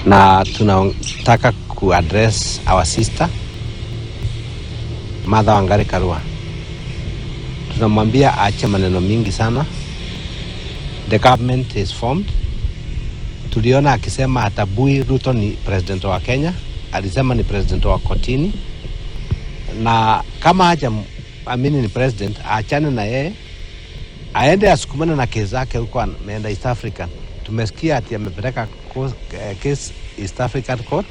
na tunataka kuaddress our sister Mother Wangari Karua. Tunamwambia aache maneno mingi sana. The government is formed. Tuliona akisema hatabui Ruto ni president wa Kenya, alisema ni president wa kotini, na kama haja amini ni president, aachane na yeye, aende asukumane na kesi zake huko, ameenda East Africa. Tumesikia ati amepeleka case East African Court,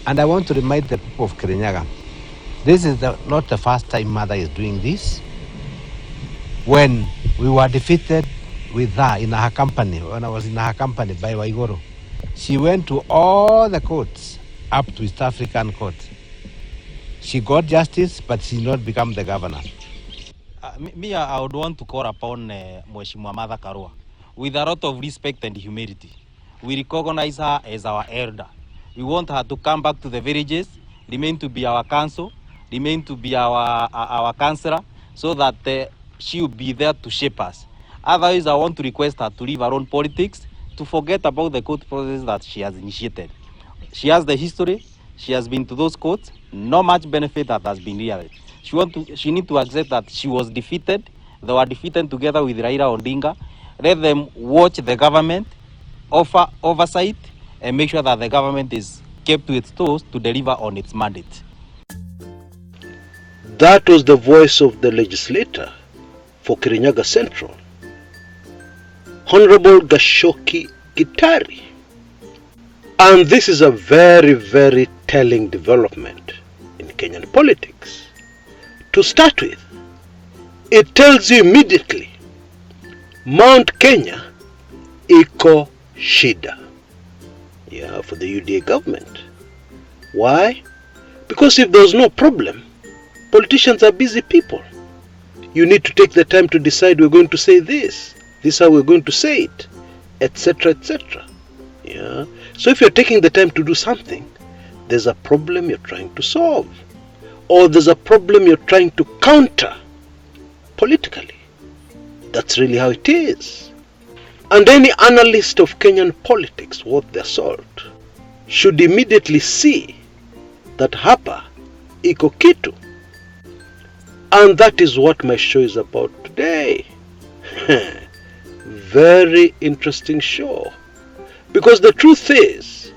and I want to remind the people of Kirinyaga, this is not the first time Mother is doing this. When we were defeated with her in her company, when I was in her company by Waiguru, she went to all the courts up to East African Court. She got justice, but she did not become the governor. I would want to call upon Mheshimiwa Mother Karua with a lot of respect and humility. We recognize her as our elder. We want her to come back to the villages, remain to be our council, remain to be our councillor, so that she will be there to shape us. Otherwise, I want to request her to leave her own politics, to forget about the court process that she has initiated. She has the history, she has been to those courts, no much benefit that has been realized. She need to accept that she was defeated. They were defeated together with Raila Odinga. Let them watch the government, offer oversight, and make sure that the government is kept to its toes to deliver on its mandate. That was the voice of the legislator for Kirinyaga Central, Honorable Gashoki Gitari. And this is a very, very telling development in Kenyan politics. To start with, it tells you immediately, Mount Kenya iko shida. Yeah, for the UDA government. Why? Because if there's no problem, politicians are busy people. You need to take the time to decide, we're going to say this is how we're going to say it, etc., etc. Yeah. So if you're taking the time to do something, there's a problem you're trying to solve, or there's a problem you're trying to counter politically. That's really how it is. And any analyst of Kenyan politics worth their salt should immediately see that hapa iko kitu. And that is what my show is about today. Very interesting show. Because the truth is,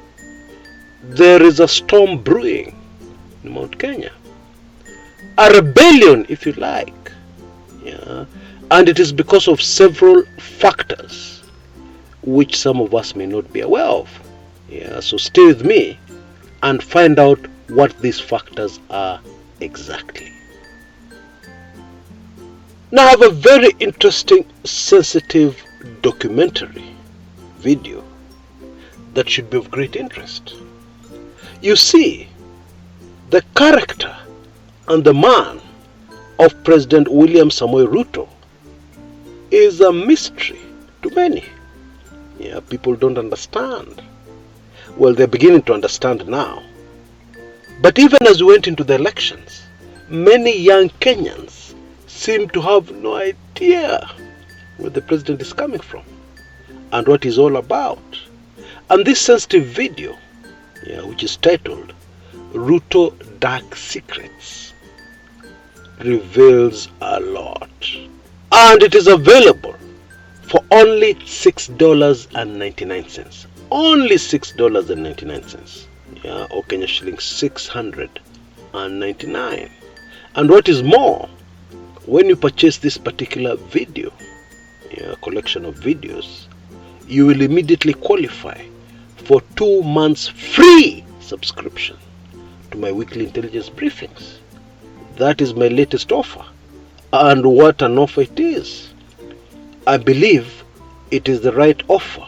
there is a storm brewing in Mount Kenya. A rebellion, if you like. Yeah. And it is because of several factors which some of us may not be aware of. Yeah. So stay with me and find out what these factors are exactly. Now I have a very interesting, sensitive documentary video that should be of great interest. You see, the character and the man of President William Samoei Ruto is a mystery to many. Yeah, people don't understand. Well, they're beginning to understand now. But even as we went into the elections, many young Kenyans seem to have no idea where the president is coming from and what he's all about. And this sensitive video, which is titled Ruto Dark Secrets, reveals a lot. And it is available for only $6.99. Only $6.99. Or Kenya shillings 699. And what is more, when you purchase this particular video, collection of videos, you will immediately qualify for 2 months free subscription to my weekly intelligence briefings. That is my latest offer. And what an offer it is. I believe it is the right offer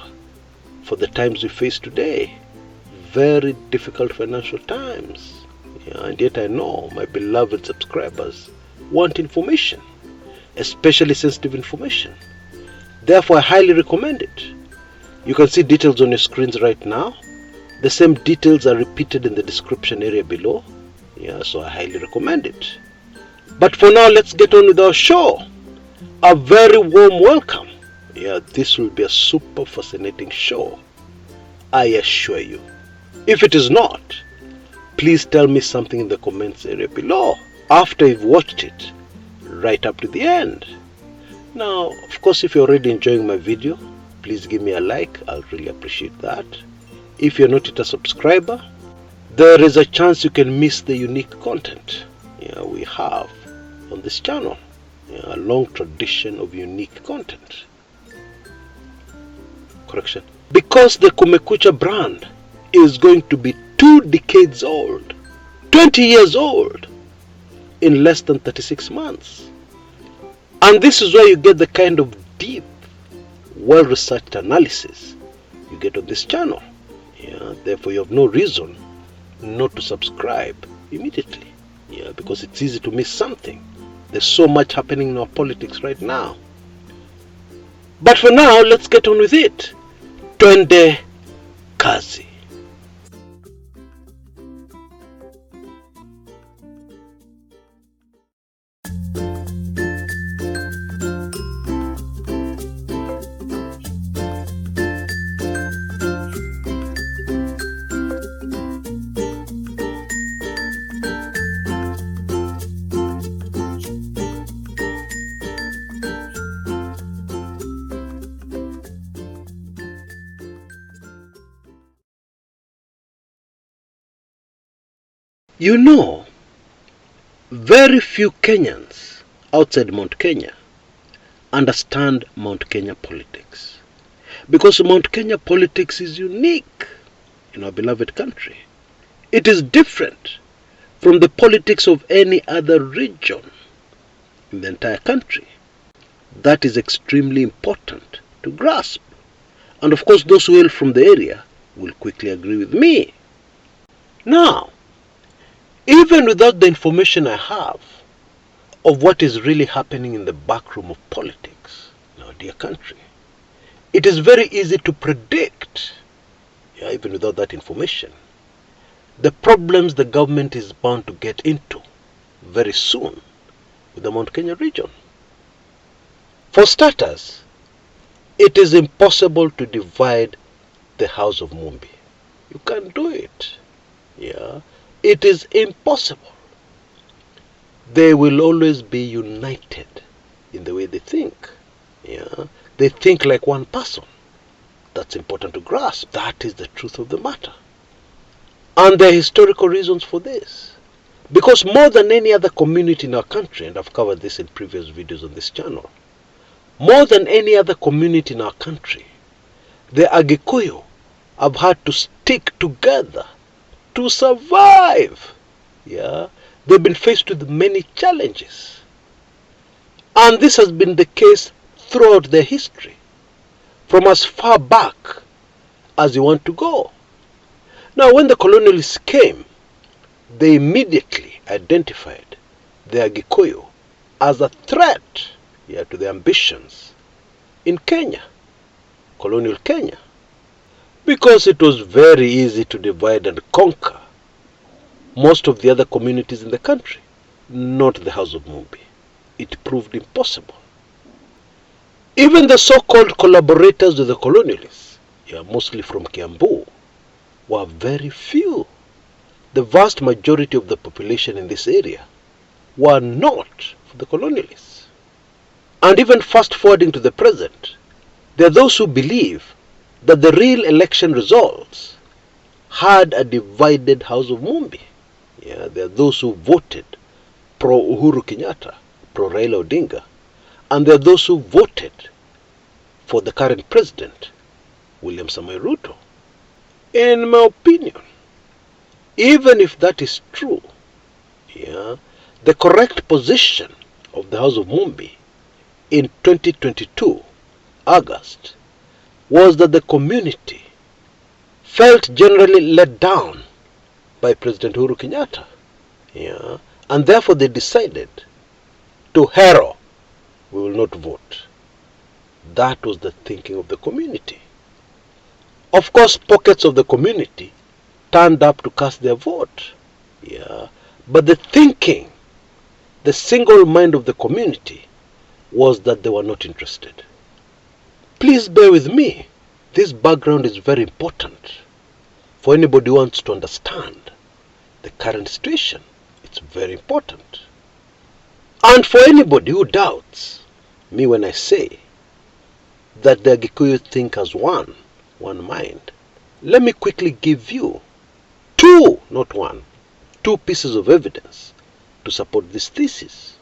for the times we face today. Very difficult financial times. And yet I know my beloved subscribers want information, especially sensitive information. Therefore, I highly recommend it. You can see details on your screens right now. The same details are repeated in the description area below. So I highly recommend it. But for now, let's get on with our show. A very warm welcome. This will be a super fascinating show. I assure you. If it is not, please tell me something in the comments area below after you've watched it right up to the end. Now, of course, if you're already enjoying my video, please give me a like. I'll really appreciate that. If you're not yet a subscriber, there is a chance you can miss the unique content we have on this channel. A long tradition of unique content. Correction. Because the Kumekucha brand is going to be 2 decades old, 20 years old, in less than 36 months. And this is where you get the kind of deep, well-researched analysis you get on this channel. Therefore, you have no reason not to subscribe immediately. Because it's easy to miss something. There's so much happening in our politics right now. But for now, let's get on with it. Twende kazi. You know, very few Kenyans outside Mount Kenya understand Mount Kenya politics. Because Mount Kenya politics is unique in our beloved country. It is different from the politics of any other region in the entire country. That is extremely important to grasp. And of course, those who hail from the area will quickly agree with me. Now, even without the information I have of what is really happening in the backroom of politics in our dear country, it is very easy to predict, even without that information, the problems the government is bound to get into very soon with the Mount Kenya region. For starters, it is impossible to divide the House of Mumbi. You can't do it. It is impossible. They will always be united in the way they think. They think like one person. That's important to grasp. That is the truth of the matter. And there are historical reasons for this. Because more than any other community in our country, and I've covered this in previous videos on this channel, more than any other community in our country, the Agikuyu have had to stick together to survive. They've been faced with many challenges. And this has been the case throughout their history, from as far back as you want to go. Now, when the colonialists came, they immediately identified the Agikuyu as a threat to their ambitions in Kenya, colonial Kenya. Because it was very easy to divide and conquer most of the other communities in the country, not the House of Mumbi. It proved impossible. Even the so-called collaborators with the colonialists, mostly from Kiambu, were very few. The vast majority of the population in this area were not for the colonialists. And even fast forwarding to the present, there are those who believe that the real election results had a divided House of Mumbi. There are those who voted pro-Uhuru Kenyatta, pro-Raila Odinga, and there are those who voted for the current president, William Samoei Ruto. In my opinion, even if that is true, the correct position of the House of Mumbi in 2022, August, was that the community felt generally let down by President Uhuru Kenyatta. And therefore they decided to hero, we will not vote. That was the thinking of the community. Of course, pockets of the community turned up to cast their vote. But the thinking, the single mind of the community was that they were not interested. Please bear with me. This background is very important. For anybody who wants to understand the current situation, it's very important. And for anybody who doubts me when I say that the Gikuyu think as one mind, let me quickly give you two, not one, two pieces of evidence to support this thesis.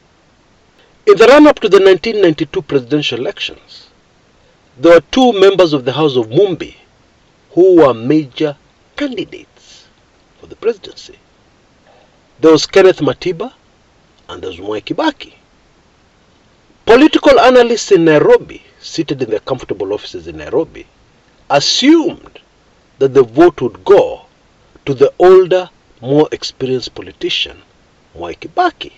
In the run-up to the 1992 presidential elections, there were two members of the House of Mumbi who were major candidates for the presidency. There was Kenneth Matiba and there was Mwai Kibaki. Political analysts in Nairobi, seated in their comfortable offices in Nairobi, assumed that the vote would go to the older, more experienced politician, Mwai Kibaki.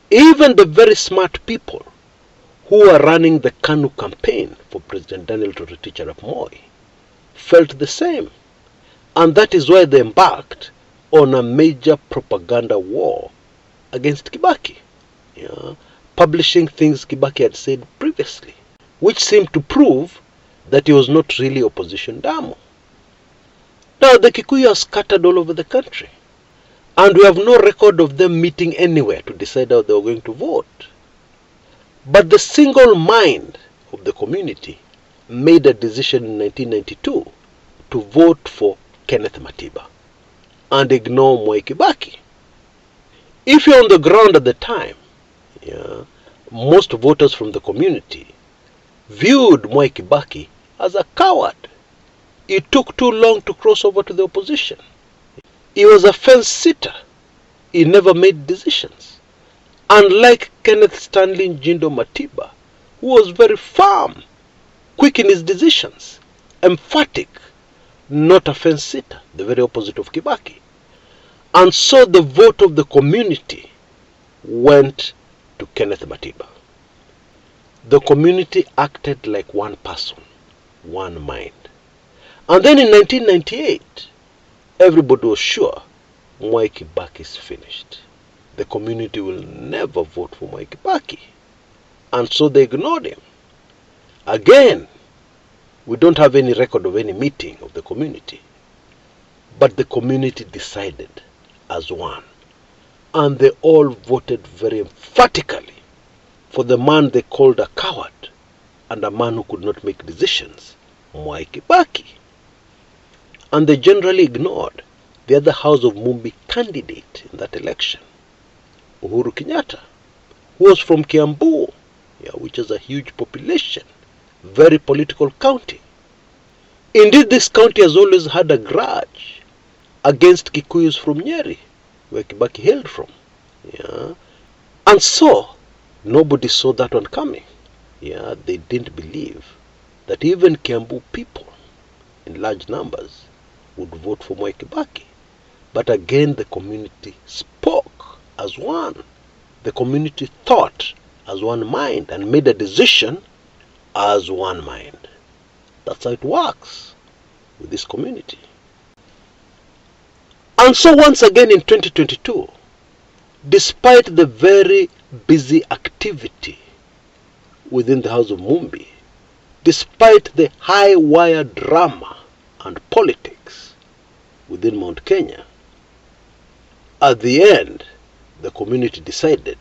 Even the very smart people who were running the KANU campaign for President Daniel Toroitich arap Moi felt the same. And that is why they embarked on a major propaganda war against Kibaki, publishing things Kibaki had said previously, which seemed to prove that he was not really opposition Damu. Now the Kikuyu are scattered all over the country, and we have no record of them meeting anywhere to decide how they were going to vote. But the single mind of the community made a decision in 1992 to vote for Kenneth Matiba and ignore Mwai Kibaki. If you're on the ground at the time, most voters from the community viewed Mwai Kibaki as a coward. It took too long to cross over to the opposition. He was a fence sitter. He never made decisions. Unlike Kenneth Stanley Njindo Matiba, who was very firm, quick in his decisions, emphatic, not a fence sitter, the very opposite of Kibaki. And so the vote of the community went to Kenneth Matiba. The community acted like one person, one mind. And then in 1998, everybody was sure Mwai Kibaki is finished. The community will never vote for Mwai Kibaki. And so they ignored him. Again, we don't have any record of any meeting of the community. But the community decided as one. And they all voted very emphatically for the man they called a coward and a man who could not make decisions, Mwai Kibaki. And they generally ignored the other House of Mumbi candidate in that election, Uhuru Kenyatta, who was from Kiambu, which has a huge population, very political county. Indeed, this county has always had a grudge against Kikuyus from Nyeri, where Kibaki hailed from. And so, nobody saw that one coming. They didn't believe that even Kiambu people, in large numbers, would vote for Mwai Kibaki. But again, the community spoke as one. The community thought as one mind and made a decision as one mind. That's how it works with this community. And so once again in 2022, despite the very busy activity within the House of Mumbi, despite the high wire drama and politics within Mount Kenya, at the end, the community decided,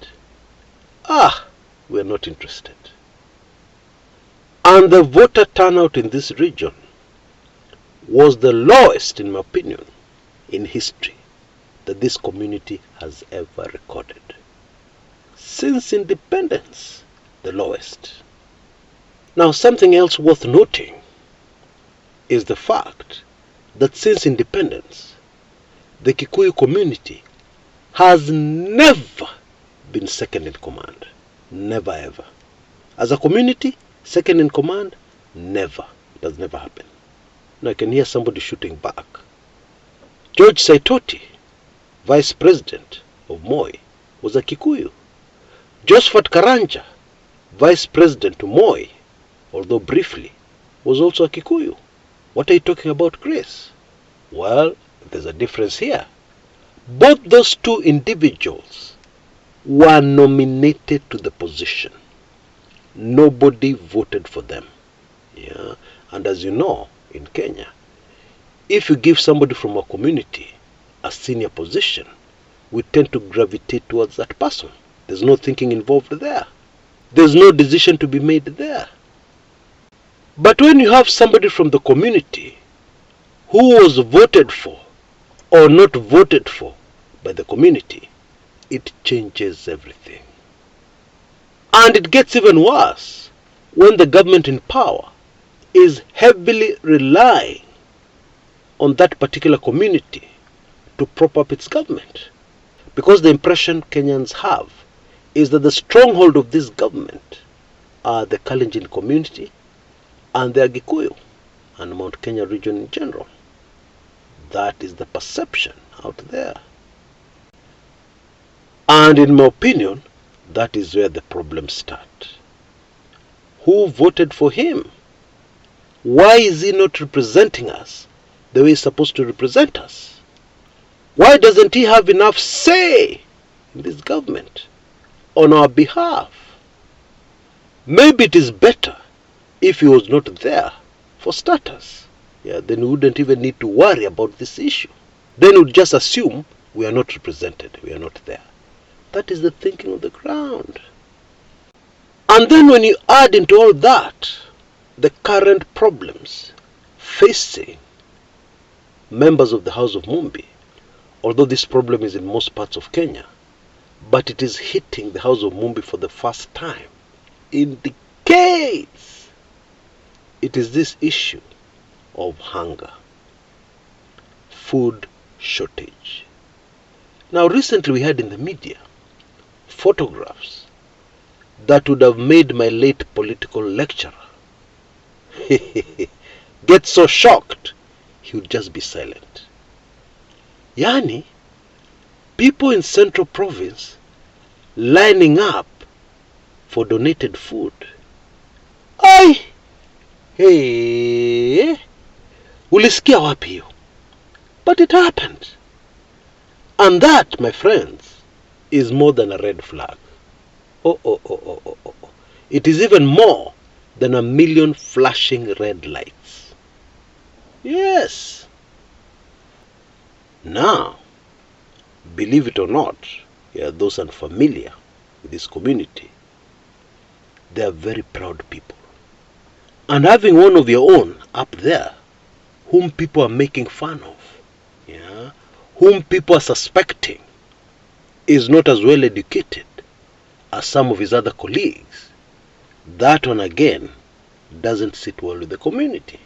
we're not interested. And the voter turnout in this region was the lowest, in my opinion, in history that this community has ever recorded. Since independence, the lowest. Now, something else worth noting is the fact that since independence, the Kikuyu community has never been second in command. Never ever. As a community, second in command, never. It has never happened. Now I can hear somebody shooting back. George Saitoti, vice president of Moi, was a Kikuyu. Josephat Karanja, vice president to Moi, although briefly, was also a Kikuyu. What are you talking about, Chris? Well, there's a difference here. Both those two individuals were nominated to the position. Nobody voted for them. And as you know, in Kenya, if you give somebody from our community a senior position, we tend to gravitate towards that person. There's no thinking involved there. There's no decision to be made there. But when you have somebody from the community who was voted for or not voted for by the community, it changes everything. And it gets even worse when the government in power is heavily relying on that particular community to prop up its government. Because the impression Kenyans have is that the stronghold of this government are the Kalenjin community and the Agikuyu and Mount Kenya region in general. That is the perception out there. And in my opinion, that is where the problems start. Who voted for him? Why is he not representing us the way he's supposed to represent us? Why doesn't he have enough say in this government on our behalf? Maybe it is better if he was not there, for starters. Then we wouldn't even need to worry about this issue. Then we'd just assume we are not represented, we are not there. That is the thinking on the ground. And then when you add into all that the current problems facing members of the House of Mumbi, although this problem is in most parts of Kenya, but it is hitting the House of Mumbi for the first time in decades. It is this issue of hunger, food shortage. Now recently we had in the media photographs that would have made my late political lecturer get so shocked he would just be silent. Yani, people in Central Province lining up for donated food. Hey, ulisikia wapi hiyo? But it happened. And that, my friends, is more than a red flag. It is even more than a million flashing red lights. Yes. Now, believe it or not, those unfamiliar with this community, they are very proud people. And having one of your own up there, whom people are making fun of, whom people are suspecting is not as well educated as some of his other colleagues, that one again doesn't sit well with the community.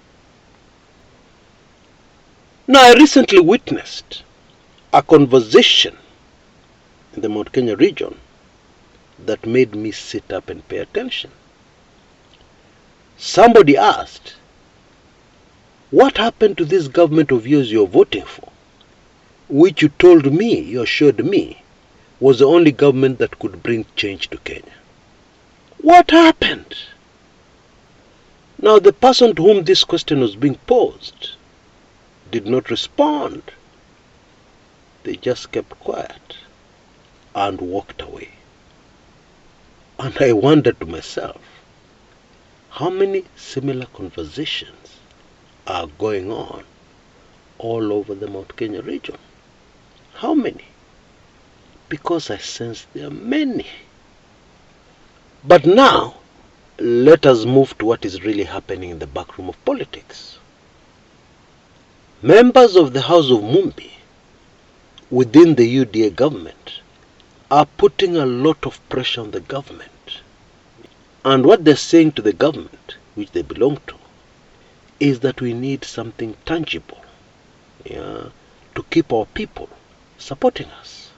Now, I recently witnessed a conversation in the Mount Kenya region that made me sit up and pay attention. Somebody asked, what happened to this government of yours you're voting for, which you told me, you assured me, was the only government that could bring change to Kenya? What happened? Now, the person to whom this question was being posed did not respond. They just kept quiet and walked away. And I wondered to myself, how many similar conversations are going on all over the Mount Kenya region? How many? Because I sense there are many. But now, let us move to what is really happening in the backroom of politics. Members of the House of Mumbi within the UDA government are putting a lot of pressure on the government. And what they're saying to the government, which they belong to, is that we need something tangible, to keep our people supporting us,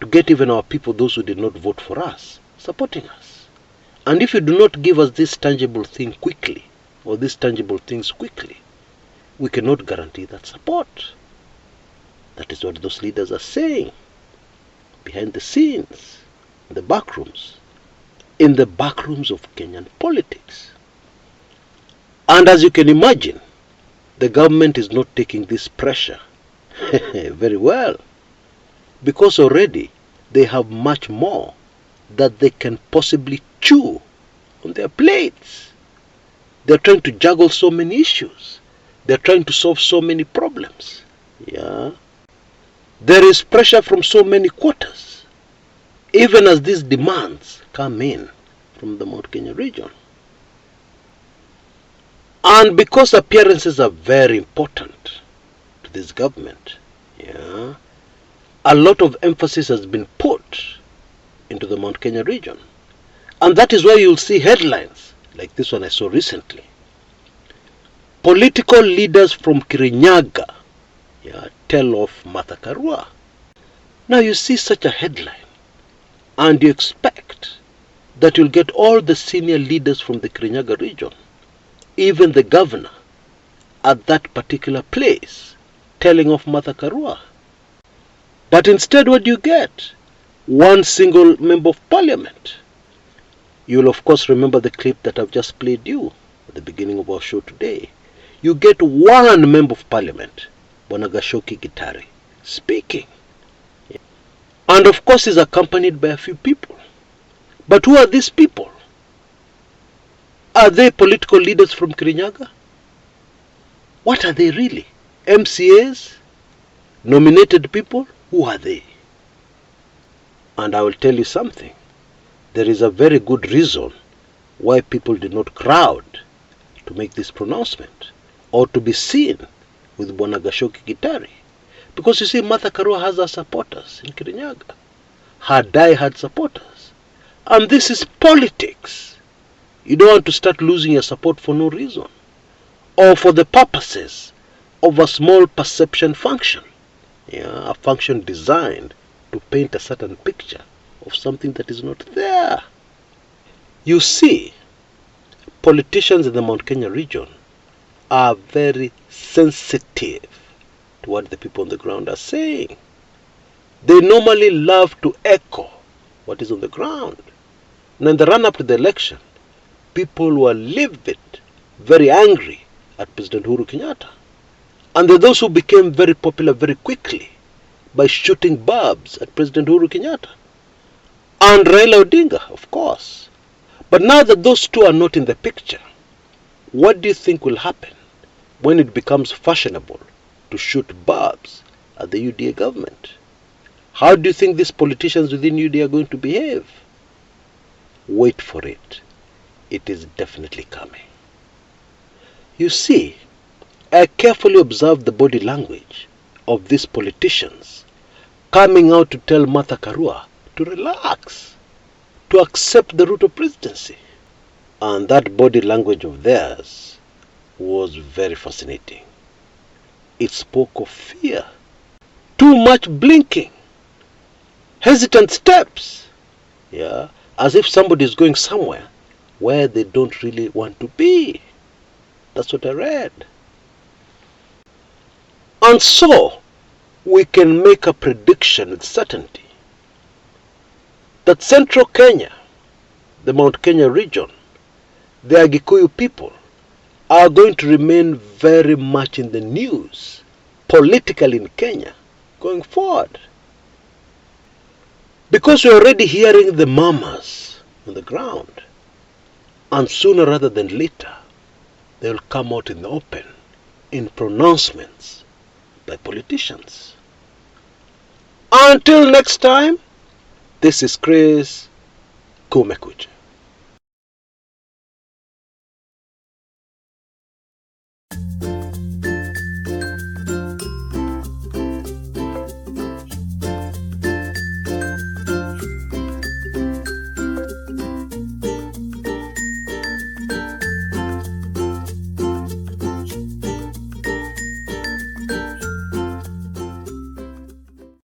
to get even our people, those who did not vote for us, supporting us. And if you do not give us this tangible thing quickly, or these tangible things quickly, we cannot guarantee that support. That is what those leaders are saying, behind the scenes, in the back rooms. In the back rooms of Kenyan politics. And as you can imagine, the government is not taking this pressure very well, because already they have much more that they can possibly chew on their plates. They're trying to juggle so many issues. They're trying to solve so many problems. Yeah. There is pressure from so many quarters, even as these demands come in from the Mount Kenya region. And because appearances are very important to this government, yeah, a lot of emphasis has been put into the Mount Kenya region. And that is why you'll see headlines like this one I saw recently. Political leaders from Kirinyaga, yeah, tell off Martha Karua. Now you see such a headline and you expect that you'll get all the senior leaders from the Kirinyaga region, even the governor at that particular place, telling off Martha Karua. But instead what do you get? One single member of parliament. You'll of course remember the clip that I've just played you at the beginning of our show today. You get one member of parliament, Bwana Gashoki Gitari, speaking. And of course he's accompanied by a few people. But who are these people? Are they political leaders from Kirinyaga? What are they really? MCAs? Nominated people? Who are they? And I will tell you something. There is a very good reason why people did not crowd to make this pronouncement or to be seen with Bwana Gashoki Gitari. Because you see, Martha Karua has her supporters in Kirinyaga, her die-hard supporters. And this is politics. You don't want to start losing your support for no reason, or for the purposes of a small perception function. Yeah, a function designed to paint a certain picture of something that is not there. You see, politicians in the Mount Kenya region are very sensitive to what the people on the ground are saying. They normally love to echo what is on the ground. And in the run-up to the election, people were livid, very angry at President Uhuru Kenyatta. And there are those who became very popular very quickly by shooting barbs at President Uhuru Kenyatta. And Raila Odinga, of course. But now that those two are not in the picture, what do you think will happen when it becomes fashionable to shoot barbs at the UDA government? How do you think these politicians within UDA are going to behave? Wait for it. It is definitely coming. You see, I carefully observed the body language of these politicians coming out to tell Martha Karua to relax, to accept the Ruto presidency. And that body language of theirs was very fascinating. It spoke of fear, too much blinking, hesitant steps, yeah, as if somebody is going somewhere where they don't really want to be. That's what I read. And so, we can make a prediction with certainty that Central Kenya, the Mount Kenya region, the Agikuyu people, are going to remain very much in the news politically in Kenya going forward. Because we're already hearing the murmurs on the ground. And sooner rather than later, they'll come out in the open in pronouncements by politicians. Until next time, this is Chris Kumekucha.